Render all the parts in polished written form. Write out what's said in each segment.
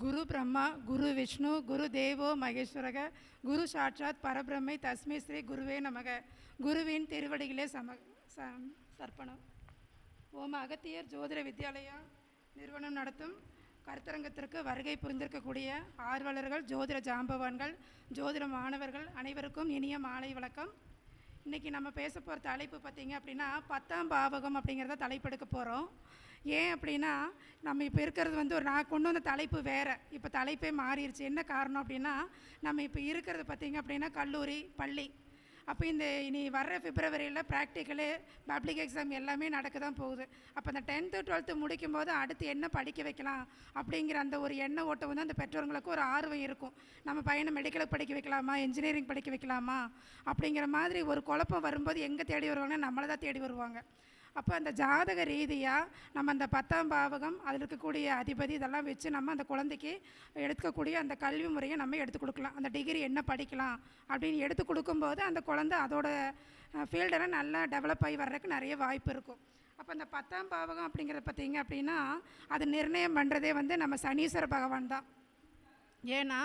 குரு பிரம்மா குரு விஷ்ணு குரு தேவோ மகேஸ்வரக குரு சாட்சாத் பரபிரம்மை தஸ்மை ஸ்ரீ குருவே நமக. குருவின் திருவடிகளே சர்ப்பணம். ஓம் அகத்தியர் ஜோதிட வித்யாலயா நிறுவனம் நடத்தும் கருத்தரங்கத்திற்கு வருகை புரிந்திருக்கக்கூடிய ஆர்வலர்கள், ஜோதிட ஜாம்பவான்கள், ஜோதிட மாணவர்கள் அனைவருக்கும் இனிய மாலை வணக்கம். இன்றைக்கி நம்ம பேச போகிற தலைப்பு பார்த்திங்க அப்படின்னா 10ஆம் பாவகம் அப்படிங்கிறத தலைப்பெடுக்க போகிறோம். ஏன் அப்படின்னா நம்ம இப்போ இருக்கிறது நான் கொண்டு வந்த தலைப்பு வேறு, இப்போ தலைப்பே மாறிடுச்சு. என்ன காரணம் அப்படின்னா நம்ம இப்போ இருக்கிறது பார்த்திங்க அப்படின்னா கல்லூரி, பள்ளி. அப்போ இந்த இனி வர்ற பிப்ரவரியில் ப்ராக்டிக்கலு, பப்ளிக் எக்ஸாம் எல்லாமே நடக்க தான் போகுது. அப்போ அந்த 10th 12th முடிக்கும்போது அடுத்து என்ன படிக்க வைக்கலாம் அப்படிங்கிற அந்த ஒரு எண்ண ஓட்டம் அந்த பெற்றோர்களுக்கு ஒரு ஆர்வம் இருக்கும். நம்ம பையனை மெடிக்கலுக்கு படிக்க வைக்கலாமா, இன்ஜினியரிங் படிக்க வைக்கலாமா அப்படிங்கிற மாதிரி ஒரு குழப்பம் வரும்போது எங்கே தேடி வருவாங்கன்னா நம்மளை தான் தேடி வருவாங்க. அப்போ அந்த ஜாதக ரீதியாக நம்ம அந்த 10ஆம் பாவகம், அதில் இருக்கக்கூடிய அதிபதி, இதெல்லாம் வச்சு நம்ம அந்த குழந்தைக்கு எடுக்கக்கூடிய அந்த கல்வி முறையை நம்ம எடுத்து கொடுக்கலாம். அந்த டிகிரி என்ன படிக்கலாம் அப்படின்னு எடுத்து கொடுக்கும்போது அந்த குழந்தை அதோட ஃபீல்டெல்லாம் நல்லா டெவலப் ஆகி வர்றதுக்கு நிறைய வாய்ப்பு இருக்கும். அப்போ அந்த 10ஆம் பாவகம் அப்படிங்கிறத பார்த்திங்க அப்படின்னா அது நிர்ணயம் பண்ணுறதே நம்ம சனீஸ்வர பகவான் தான். ஏன்னா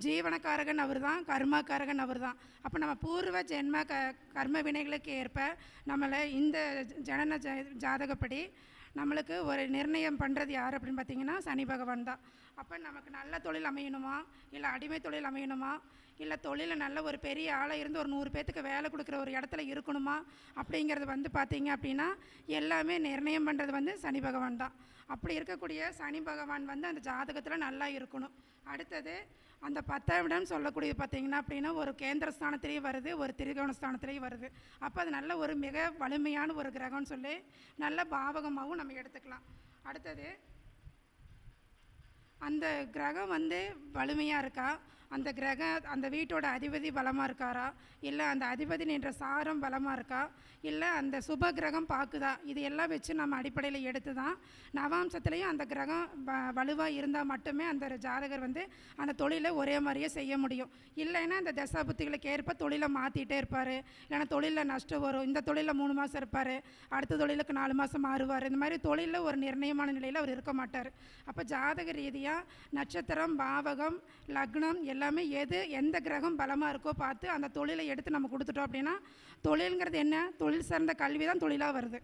ஜீவனக்காரகன் அவர் தான், கர்மாக்காரகன் அவர் தான். அப்போ நம்ம பூர்வ ஜென்ம கர்ம வினைகளுக்கு ஏற்ப நம்மளை இந்த ஜனன ஜாதகப்படி நம்மளுக்கு ஒரு நிர்ணயம் பண்ணுறது யார் அப்படின்னு பார்த்திங்கன்னா சனி பகவான் தான். அப்போ நமக்கு நல்ல தொழில் அமையணுமா, இல்லை அடிமை தொழில் அமையணுமா, இல்லை தொழிலில் நல்ல ஒரு பெரிய ஆளாக இருந்து ஒரு 100 பேத்துக்கு வேலை கொடுக்குற ஒரு இடத்துல இருக்கணுமா அப்படிங்கிறது பார்த்திங்க அப்படின்னா எல்லாமே நிர்ணயம் பண்ணுறது சனி பகவான் தான். அப்படி இருக்கக்கூடிய சனி பகவான் அந்த ஜாதகத்தில் நல்லா இருக்கணும். அடுத்தது அந்த 10ஆம் இடம் சொல்லக்கூடியது பார்த்திங்கன்னா அப்படின்னா ஒரு கேந்திர ஸ்தானத்திலேயும் வருது, ஒரு திரிகோண ஸ்தானத்திலேயும் வருது. அப்போ அது நல்ல ஒரு மிக வலிமையான ஒரு கிரகம்னு சொல்லி நல்ல பாவகமாகவும் நம்ம எடுத்துக்கலாம். அடுத்தது அந்த கிரகம் வலிமையாக இருக்கா, அந்த அந்த வீட்டோட அதிபதி பலமாக இருக்காரா, இல்லை அந்த அதிபதி நின்ற சாரம் பலமாக இருக்கா, இல்லை அந்த சுப கிரகம் பார்க்குதா, இது எல்லாம் வச்சு நம்ம அடிப்படையில் எடுத்து தான் நவாம்சத்துலேயும் அந்த கிரகம் வலுவாக இருந்தால் மட்டுமே அந்த ஜாதகர் அந்த தொழிலை ஒரே மாதிரியே செய்ய முடியும். இல்லைன்னா அந்த தசாபுத்திகளுக்கு ஏற்ப தொழிலை மாற்றிட்டே இருப்பார். இல்லைன்னா தொழிலில் நஷ்டம் வரும். இந்த தொழிலில் 3 மாதம் இருப்பார், அடுத்த தொழிலுக்கு 4 மாதம் மாறுவார். இந்த மாதிரி தொழிலில் ஒரு நிர்ணயமான நிலையில் அவர் இருக்க மாட்டார். அப்போ ஜாதக ரீதியாக நட்சத்திரம், பாவகம், லக்னம் எல்லாமே எந்த கிரகம் பலமாக இருக்கோ பார்த்து அந்த தொழிலை எடுத்து நம்ம கொடுத்துட்டோம் அப்படின்னா தொழில்ங்கிறது என்ன, தொழில் சார்ந்த கல்வி தான் தொழிலாக வருது.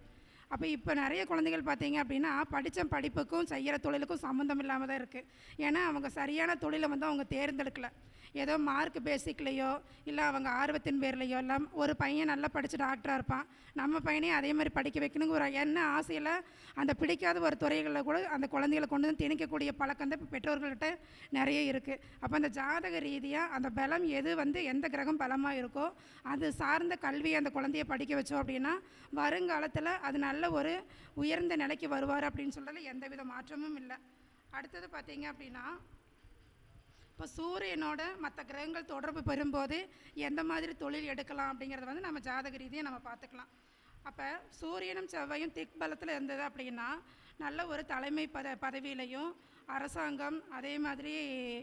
அப்போ இப்போ நிறைய குழந்தைகள் பார்த்தீங்க அப்படின்னா படித்த படிப்புக்கும் செய்கிற தொழிலுக்கும் சம்மந்தம் இல்லாமல் தான் இருக்குது. ஏன்னா அவங்க சரியான தொழிலை அவங்க தேர்ந்தெடுக்கலை. ஏதோ மார்க் பேசிக்லையோ இல்லை அவங்க ஆர்வத்தின் பேர்லையோ எல்லாம் ஒரு பையன் நல்லா படித்து டாக்டராக இருப்பான், நம்ம பையனையும் அதே மாதிரி படிக்க வைக்கணுங்க ஒரு என்ன ஆசையில் அந்த பிடிக்காத ஒரு துறைகளில் கூட அந்த குழந்தைகளை கொண்டு திணிக்கக்கூடிய பழக்கம் தான் இப்போ பெற்றோர்கள்கிட்ட நிறைய இருக்குது. அப்போ அந்த ஜாதக ரீதியாக அந்த பலம் எது எந்த கிரகம் பலமாக இருக்கோ அது சார்ந்த கல்வியை அந்த குழந்தைய படிக்க வச்சோம் அப்படின்னா வருங்காலத்தில் அது நல்ல ஒரு உயர்ந்த நிலைக்கு வருவார் அப்படின்னு சொல்கிறதுல எந்தவித மாற்றமும் இல்லை. அடுத்தது பார்த்தீங்க அப்படின்னா இப்போ சூரியனோட மற்ற கிரகங்கள் தொடர்பு பெறும்போது எந்த மாதிரி தொழில் எடுக்கலாம் அப்படிங்கிறத நம்ம ஜாதக ரீதியாக நம்ம பார்த்துக்கலாம். அப்போ சூரியனும் செவ்வாயும் திக் பலத்தில் இருந்தது அப்படின்னா நல்ல ஒரு தலைமை பதவியிலையும் அரசாங்கம், அதே மாதிரி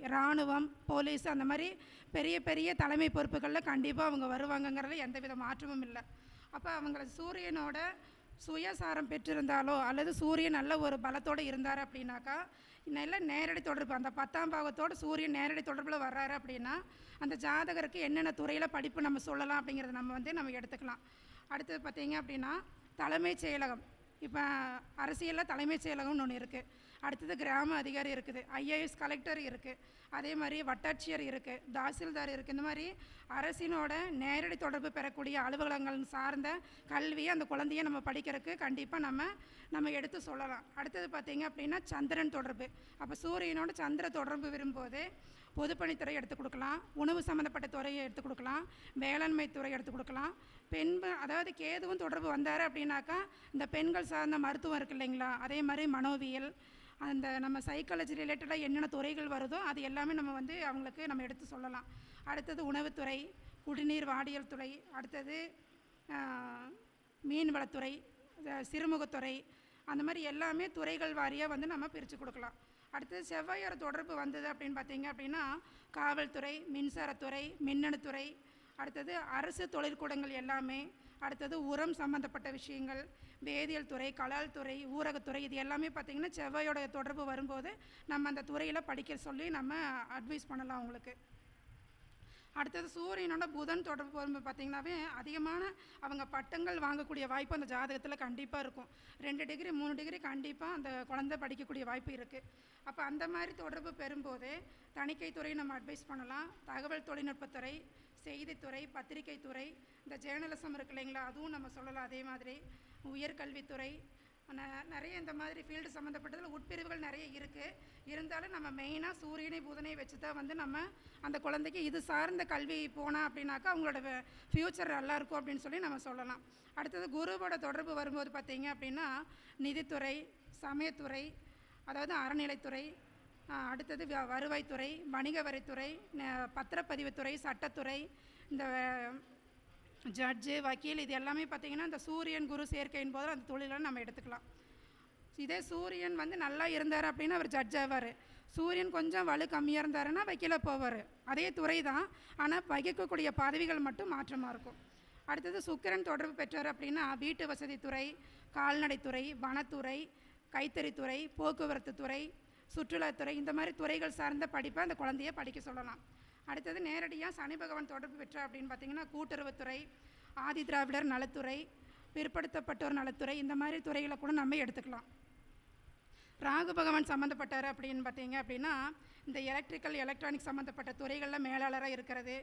இராணுவம், போலீஸ், அந்த மாதிரி பெரிய பெரிய தலைமை பொறுப்புகளில் கண்டிப்பாக அவங்க வருவாங்கங்கிறதுல எந்தவித மாற்றமும் இல்லை. அப்போ அவங்கள சூரியனோட சுயசாரம் பெற்றிருந்தாலோ அல்லது சூரியன் நல்ல ஒரு பலத்தோடு இருந்தார் அப்படின்னாக்கா நல்ல நேரடி தொடர்பு, அந்த 10ஆம் பாவத்தோடு சூரியன் நேரடி தொடர்பில் வர்றாரு அப்படின்னா அந்த ஜாதகருக்கு என்னென்ன துறையில் படிப்பு நம்ம சொல்லலாம் அப்படிங்கிறத நம்ம எடுத்துக்கலாம். அடுத்தது பார்த்திங்க அப்படின்னா தலைமைச் செயலகம். இப்போ அரசியலில் தலைமைச் செயலகம்னு ஒன்று இருக்குது. அடுத்தது கிராம அதிகாரி இருக்குது, IAS கலெக்டர் இருக்குது, அதே மாதிரி வட்டாட்சியர் இருக்குது, தாசில்தார் இருக்குது. இந்த மாதிரி அரசினோட நேரடி தொடர்பு பெறக்கூடிய அலுவலகங்கள் சார்ந்த கல்வியை அந்த குழந்தையை நம்ம படிக்கிறதுக்கு கண்டிப்பாக நம்ம எடுத்து சொல்லலாம். அடுத்தது பார்த்திங்க அப்படின்னா சந்திரன் தொடர்பு. அப்போ சூரியனோட சந்திர தொடர்பு வரும்போது பொதுப்பணித்துறை எடுத்து கொடுக்கலாம், உணவு சம்மந்தப்பட்ட துறையை எடுத்து கொடுக்கலாம், வேளாண்மை துறை எடுத்து கொடுக்கலாம். அதாவது கேதுவும் தொடர்பு வந்தார் அப்படின்னாக்கா இந்த பெண்கள் சார்ந்த மருத்துவம் இருக்குது இல்லைங்களா, அதே மாதிரி மனோவியல், அந்த நம்ம சைக்காலஜி ரிலேட்டடாக என்னென்ன துறைகள் வருதோ அது எல்லாமே நம்ம அவங்களுக்கு நம்ம எடுத்து சொல்லலாம். அடுத்தது உணவுத்துறை, குடிநீர் வாடியல் துறை, அடுத்தது மீன்வளத்துறை, சிறுமுகத்துறை, அந்த மாதிரி எல்லாமே துறைகள் வாரியாக நம்ம பிரித்து கொடுக்கலாம். அடுத்தது செவ்வாயோட தொடர்பு வந்தது அப்படின்னு பார்த்தீங்க அப்படின்னா காவல்துறை, மின்சாரத்துறை, மின்னணுத்துறை, அடுத்தது அரசு தொழிற்கூடங்கள் எல்லாமே, அடுத்தது உரம் சம்மந்தப்பட்ட விஷயங்கள், வேதியியல் துறை, கலால் துறை, ஊரகத்துறை இது எல்லாமே பார்த்திங்கன்னா செவ்வாயோட தொடர்பு வரும்போது நம்ம அந்த துறையில் படிக்க சொல்லி நம்ம அட்வைஸ் பண்ணலாம் அவங்களுக்கு. அடுத்தது சூரியனோட புதன் தொடர்பு வரும்போது பார்த்திங்கனாவே அதிகமான அவங்க பட்டங்கள் வாங்கக்கூடிய வாய்ப்பு அந்த ஜாதகத்தில் கண்டிப்பாக இருக்கும். 2 டிகிரி 3 டிகிரி கண்டிப்பாக அந்த குழந்தை படிக்கக்கூடிய வாய்ப்பு இருக்குது. அப்போ அந்த மாதிரி தொடர்பு பெறும்போது தணிக்கை துறை நம்ம அட்வைஸ் பண்ணலாம். தகவல் தொழில்நுட்பத்துறை, செய்தித்துறை, பத்திரிகை துறை, இந்த ஜேர்னலிசம் இருக்கு இல்லைங்களா, அதுவும் நம்ம சொல்லலாம். அதே மாதிரி உயர்கல்வித்துறை, நிறைய இந்த மாதிரி ஃபீல்டு சம்மந்தப்பட்டதில் உட்பிரிவுகள் நிறைய இருக்குது. இருந்தாலும் நம்ம மெயினாக சூரியனை புதனை வச்சு தான் வந்து நம்ம அந்த குழந்தைக்கு இது சார்ந்த கல்வி போனால் அப்படின்னாக்கா அவங்களோட ஃப்யூச்சர் நல்லாயிருக்கும் அப்படின்னு சொல்லி நம்ம சொல்லலாம். அடுத்தது குருவோட தொடர்பு வரும்போது பார்த்திங்க அப்படின்னா நிதித்துறை, சமயத்துறை, அதாவது அறநிலைத்துறை, அடுத்தது வருவாய்த்துறை, வணிக வரித்துறை, பத்திரப்பதிவுத்துறை, சட்டத்துறை, இந்த ஜட்ஜு, வக்கீல் இது எல்லாமே பார்த்திங்கன்னா இந்த சூரியன் குரு சேர்க்கையின் போது அந்த தொழிலை நம்ம எடுத்துக்கலாம். இதே சூரியன் வந்து நல்லா இருந்தார் அப்படின்னா அவர் ஜட்ஜ் ஆவார். சூரியன் கொஞ்சம் வலு கம்மியாக இருந்தாருன்னா வக்கீலாக போவார். அதே துறை தான், ஆனால் வகிக்கக்கூடிய பதவிகள் மட்டும் மாற்றமாக இருக்கும். அடுத்தது சுக்கிரன் தொடர்பு பெற்றார் அப்படின்னா வீட்டு வசதித்துறை, கால்நடைத்துறை, வனத்துறை, கைத்தறித்துறை, போக்குவரத்து துறை, சுற்றுலாத்துறை இந்த மாதிரி துறைகள் சார்ந்த படிப்பை அந்த குழந்தைய படிக்க சொல்லலாம். அடுத்தது நேரடியாக சனி பகவான் தொடர்பு பெற்றார் அப்படின்னு பார்த்திங்கன்னா கூட்டுறவுத்துறை, ஆதி திராவிடர் நலத்துறை, பிற்படுத்தப்பட்டோர் நலத்துறை இந்த மாதிரி துறைகளை கூட நம்ம எடுத்துக்கலாம். ராகு பகவான் சம்மந்தப்பட்டார் அப்படின்னு பார்த்தீங்க அப்படின்னா இந்த எலக்ட்ரிக்கல் எலக்ட்ரானிக் சம்மந்தப்பட்ட துறைகளில் மேலாளராக இருக்கிறது,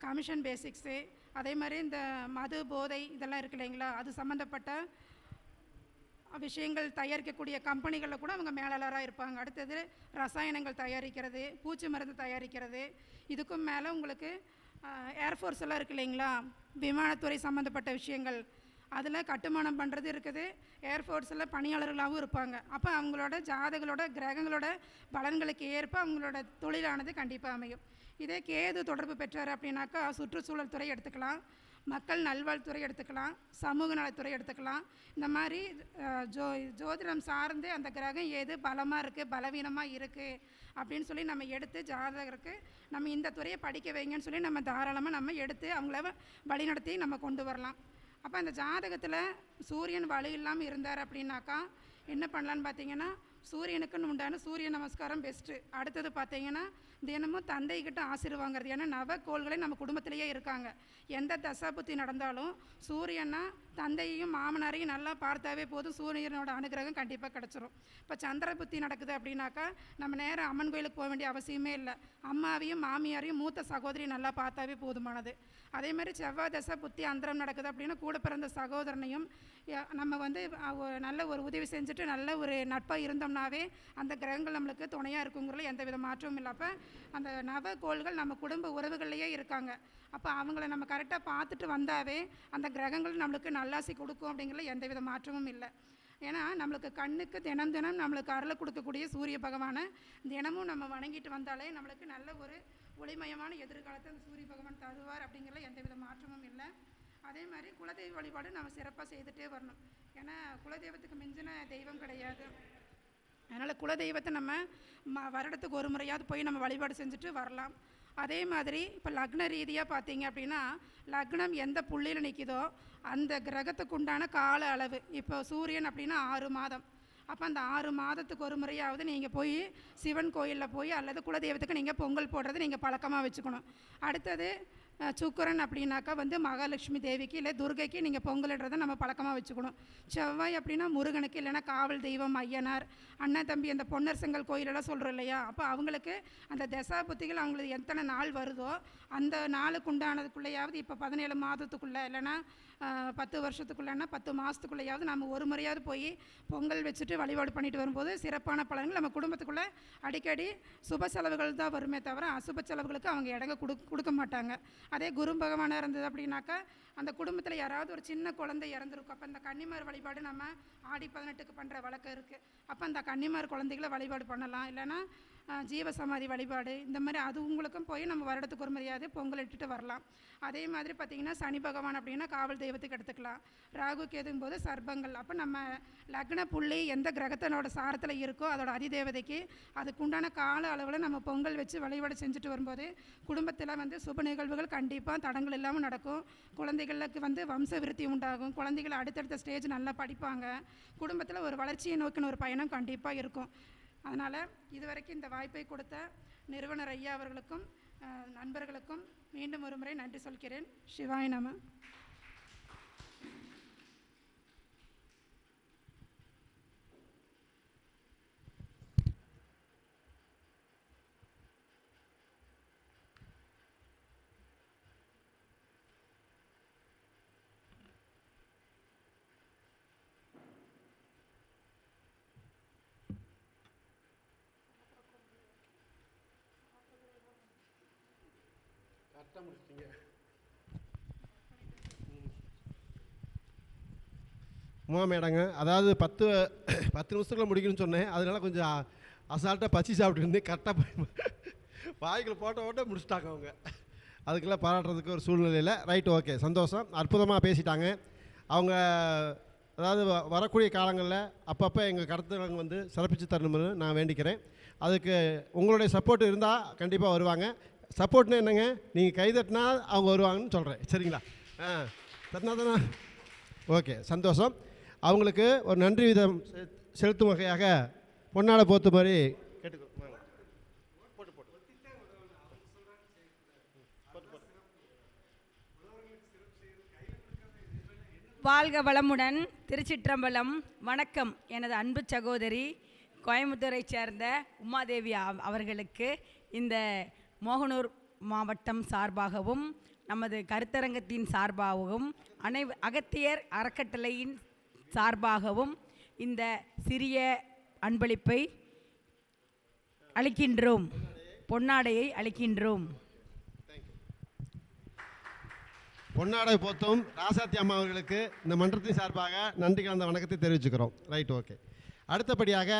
கமிஷன் பேசிக்ஸு, அதே மாதிரி இந்த மது போதை இதெல்லாம் இருக்கு இல்லைங்களா, அது சம்மந்தப்பட்ட விஷயங்கள் தயாரிக்கக்கூடிய கம்பெனிகளில் கூட அவங்க மேலாளராக இருப்பாங்க. அடுத்தது ரசாயனங்கள் தயாரிக்கிறது, பூச்சி மருந்து தயாரிக்கிறது, இதுக்கும் மேலே உங்களுக்கு ஏர்ஃபோர்ஸ் எல்லாம் இருக்குது இல்லைங்களா, விமானத்துறை சம்மந்தப்பட்ட விஷயங்கள் அதில் கட்டுமானம் பண்ணுறது இருக்குது. ஏர்ஃபோர்ஸில் பணியாளர்களாகவும் இருப்பாங்க. அப்போ அவங்களோட ஜாதகளோட கிரகங்களோட பலன்களுக்கு ஏற்ப அவங்களோட தொழிலானது கண்டிப்பாக அமையும். இதே கேது தொடர்பு பெற்றார் அப்படின்னாக்கா சுற்றுச்சூழல் துறை எடுத்துக்கலாம், மக்கள் நல்வாழ்வுத்துறை எடுத்துக்கலாம், சமூக நலத்துறை எடுத்துக்கலாம். இந்த மாதிரி ஜோதிடம் சார்ந்து அந்த கிரகம் ஏது பலமாக இருக்குது பலவீனமாக இருக்குது அப்படின்னு சொல்லி நம்ம எடுத்து ஜாதகருக்கு நம்ம இந்த துறையை படிக்க வைங்கன்னு சொல்லி நம்ம தாராளமாக நம்ம எடுத்து அவங்கள வழிநடத்தி நம்ம கொண்டு வரலாம். அப்போ அந்த ஜாதகத்தில் சூரியன் வலு இல்லாமல் இருந்தார் அப்படின்னாக்கா என்ன பண்ணலான்னு பார்த்தீங்கன்னா சூரியனுக்குன்னு உண்டான சூரிய நமஸ்காரம் பெஸ்ட்டு. அடுத்தது பார்த்தீங்கன்னா தினமும் தந்தைக்கிட்ட ஆசீர்வாங்கிறது. ஏன்னா நவக்கோள்களே நம்ம குடும்பத்திலேயே இருக்காங்க. எந்த தசாபுத்தி நடந்தாலும் சூரியனா தந்தையையும் மாமனாரையும் நல்லா பார்த்தாவே போதும், சூரியனோட அனுகிரகம் கண்டிப்பாக கிடச்சிரும். இப்போ சந்திர புத்தி நடக்குது அப்படின்னாக்கா நம்ம நேரம் அம்மன் கோயிலுக்கு போக வேண்டிய அவசியமே இல்லை. அம்மாவையும் மாமியாரையும் மூத்த சகோதரி நல்லா பார்த்தாவே போதுமானது. அதேமாதிரி செவ்வாய் தசை புத்தி அந்தரம் நடக்குது அப்படின்னா கூட பிறந்த சகோதரனையும் நம்ம வந்து நல்ல ஒரு உதவி செஞ்சுட்டு நல்ல ஒரு நட்பாக இருந்தோம்னாவே அந்த கிரகங்கள் நம்மளுக்கு துணையாக இருக்குங்கிறதுல எந்த வித மாற்றமும் இல்லை. அப்போ அந்த நவக்கோள்கள் நம்ம குடும்ப உறவுகள்லேயே இருக்காங்க. அப்போ அவங்கள நம்ம கரெக்டாக பார்த்துட்டு வந்தாவே அந்த கிரகங்கள் நம்மளுக்கு நல்லாசி கொடுக்கும் அப்படிங்கிறதுல எந்த வித மாற்றமும் இல்லை. ஏன்னா நம்மளுக்கு கண்ணுக்கு தினம் தினம் நம்மளுக்கு அருளை கொடுக்கக்கூடிய சூரிய பகவானை தினமும் நம்ம வணங்கிட்டு வந்தாலே நம்மளுக்கு நல்ல ஒரு ஒளிமயமான எதிர்காலத்தை அந்த சூரிய பகவான் தருவார் அப்படிங்கிறதுல எந்த வித மாற்றமும் இல்லை. அதே மாதிரி குலதெய்வ வழிபாடு நம்ம சிறப்பாக செய்துகிட்டே வரணும். ஏன்னா குலதெய்வத்துக்கு மிஞ்சின தெய்வம் கிடையாது. அதனால் குலதெய்வத்தை நம்ம வருடத்துக்கு ஒரு முறையாவது போய் நம்ம வழிபாடு செஞ்சுட்டு வரலாம். அதே மாதிரி இப்போ லக்ன ரீதியாக பார்த்தீங்க அப்படின்னா லக்னம் எந்த புள்ளியில் நிற்கிதோ அந்த கிரகத்துக்கு உண்டான கால அளவு. இப்போ சூரியன் அப்படின்னா 6 மாதம். அப்போ அந்த 6 மாதத்துக்கு ஒரு முறையாவது நீங்கள் போய் சிவன் கோயிலில் போய் அல்லது குலதெய்வத்துக்கு நீங்கள் பொங்கல் போடுறது நீங்கள் பழக்கமாக வச்சுக்கணும். அடுத்தது சுக்கரன் அப்படின்னாக்கா வந்து மகாலட்சுமி தேவிக்கு இல்லை துர்கைக்கு நீங்கள் பொங்கலிடுறதை நம்ம பழக்கமாக வச்சுக்கணும். செவ்வாய் அப்படின்னா முருகனுக்கு, இல்லைன்னா காவல் தெய்வம் ஐயனார், அண்ணன் தம்பி அந்த பொன்னர் செங்கல் கோயிலெல்லாம் சொல்கிறோம் இல்லையா, அப்போ அவங்களுக்கு அந்த தசா புத்திகள் அவங்களுக்கு எத்தனை நாள் வருதோ அந்த நாளுக்கு உண்டானதுக்குள்ளேயாவது இப்போ 17 மாதத்துக்குள்ளே இல்லைன்னா 10 வருஷத்துக்குள்ளேன்னா 10 மாதத்துக்குள்ளேயாவது நம்ம ஒரு முறையாவது போய் பொங்கல் வச்சுட்டு வழிபாடு பண்ணிட்டு வரும்போது சிறப்பான பலன்கள் நம்ம குடும்பத்துக்குள்ளே அடிக்கடி சுப செலவுகள் தான் வருமே தவிர அசுப செலவுகளுக்கு அவங்க இடங்க கொடுக்க மாட்டாங்க. அதே குரு பகவானாக இருந்தது அப்படின்னாக்கா அந்த குடும்பத்தில் யாராவது ஒரு சின்ன குழந்தை இறந்துருக்கும். அப்போ அந்த கன்னிமார் வழிபாடு நம்ம ஆடி 18க்கு பண்ணுற வழக்கம் இருக்குது. அப்போ அந்த கன்னிமார் குழந்தைகளை வழிபாடு பண்ணலாம். இல்லைன்னா ஜீவசமாதி வழிபாடு இந்த மாதிரி அது உங்களுக்கும் போய் நம்ம வருடத்துக்கு ஒரு முறையாவது பொங்கல் இட்டுட்டு வரலாம். அதே மாதிரி பார்த்திங்கன்னா சனி பகவான் அப்படின்னா காவல் தெய்வத்துக்கு எடுத்துக்கலாம். ராகு கேதுங்கும் போது சர்ப்பங்கள். அப்போ நம்ம லக்ன புள்ளி எந்த கிரகத்தினோட சாரத்தில் இருக்கோ அதோட அதிதேவதைக்கு அதுக்குண்டான கால அளவில் நம்ம பொங்கல் வச்சு வழிபாடு செஞ்சுட்டு வரும்போது குடும்பத்தில் வந்து சுப நிகழ்வுகள் கண்டிப்பாக தடங்கள் இல்லாமல் நடக்கும். குழந்தைகளுக்கு வந்து வம்ச விருத்தி உண்டாகும். குழந்தைகள் அடுத்தடுத்த ஸ்டேஜ் நல்லா படிப்பாங்க. குடும்பத்தில் ஒரு வளர்ச்சியை நோக்கின ஒரு பயணம் கண்டிப்பாக இருக்கும். அதனால் இதுவரைக்கும் இந்த வாய்ப்பை கொடுத்த நிறுவனர் ஐயா அவர்களுக்கும் நண்பர்களுக்கும் மீண்டும் ஒரு முறை நன்றி சொல்கிறேன். சிவாய நம. உமா மேடங்க, அதாவது 10 நிமிஷத்துக்குள்ள முடிக்கணும்னு சொன்னேன். அதனால கொஞ்சம் அசால்ட்டாக பச்சி சாப்பிட்டுருந்தேன். கரெக்டாக வாய்க்குள்ள போட்ட முடிச்சிட்டாங்க அவங்க. அதுக்கெல்லாம் பாராட்டுறதுக்கு ஒரு சூழ்நிலையில் ரைட், ஓகே, சந்தோஷம். அற்புதமாக பேசிட்டாங்க அவங்க. அதாவது வரக்கூடிய காலங்களில் அப்பப்போ எங்கள் கருத்துக்கள் வந்து சிறப்பித்து தரணும்னு நான் வேண்டிக்கிறேன். அதுக்கு உங்களுடைய சப்போர்ட் இருந்தால் கண்டிப்பாக வருவாங்க. சப்போர்ட்னு என்னங்க, நீங்கள் கைதட்டினா அவங்க வருவாங்கன்னு சொல்கிறேன். சரிங்களா? தட்டினா தானே? ஓகே, சந்தோஷம். அவங்களுக்கு ஒரு நன்றி விதம் செலுத்தும் வகையாக பொன்னாடை போத்து மாதிரி கேட்டுக்கோ. வாழ்க வளமுடன். திருச்சிற்றம்பலம். வணக்கம். எனது அன்பு சகோதரி கோயம்புத்தூரை சேர்ந்த உமாதேவி அவர்களுக்கு இந்த மோகனூர் மாவட்டம் சார்பாகவும் நமது கருத்தரங்கத்தின் சார்பாகவும் அகத்தியர் அறக்கட்டளையின் சார்பாகவும் இந்த சிறிய அன்பளிப்பை அளிக்கின்றோம். பொன்னாடையை அளிக்கின்றோம். பொன்னாடை போத்தும் ராசாத்தி அம்மா அவர்களுக்கு இந்த மன்றத்தின் சார்பாக நன்றி கலந்த வணக்கத்தை தெரிவிச்சுக்கிறோம். Right, okay. அடுத்தபடியாக